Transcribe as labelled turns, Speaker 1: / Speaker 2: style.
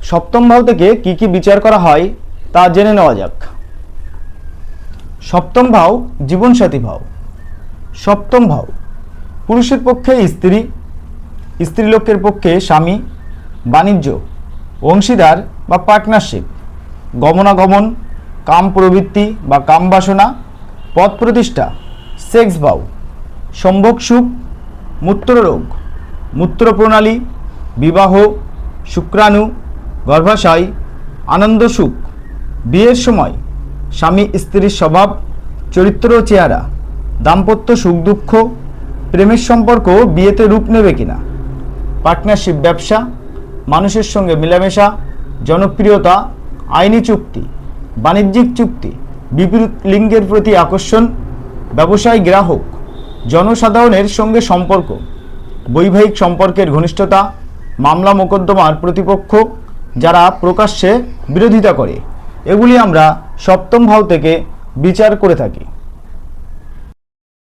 Speaker 1: সপ্তম ভাব থেকে কি কি বিচার করা হয় তা জেনে নেওয়া যাক। সপ্তম ভাব জীবনসাথী ভাব। সপ্তম ভাব পুরুষের পক্ষে স্ত্রী, স্ত্রীলোকের পক্ষে স্বামী, বাণিজ্য, অংশীদার বা পার্টনারশিপ, গমনাগমন, কাম প্রবৃত্তি বা কাম বাসনা, পদ প্রতিষ্ঠা, সেক্স ভাব, সম্ভোগ সুখ, মূত্ররোগ, মূত্রপ্রণালী, বিবাহ, শুক্রাণু, গর্ভাশয়, আনন্দ সুখ, বিয়ের সময়, স্বামী স্ত্রীর স্বভাব, চরিত্র ও চেহারা, দাম্পত্য সুখ দুঃখ, প্রেমের সম্পর্ক বিয়েতে রূপ নেবে কিনা, পার্টনারশিপ ব্যবসা, মানুষের সঙ্গে মেলামেশা, জনপ্রিয়তা, আইনি চুক্তি, বাণিজ্যিক চুক্তি, বিপরীত লিঙ্গের প্রতি আকর্ষণ, ব্যবসায় গ্রাহক, জনসাধারণের সঙ্গে সম্পর্ক, বৈবাহিক সম্পর্কের ঘনিষ্ঠতা, মামলা মোকদ্দমার প্রতিপক্ষ যারা প্রকাশ্যে বিরোধিতা করে, এগুলি আমরা সপ্তম ভাব থেকে বিচার করে থাকি।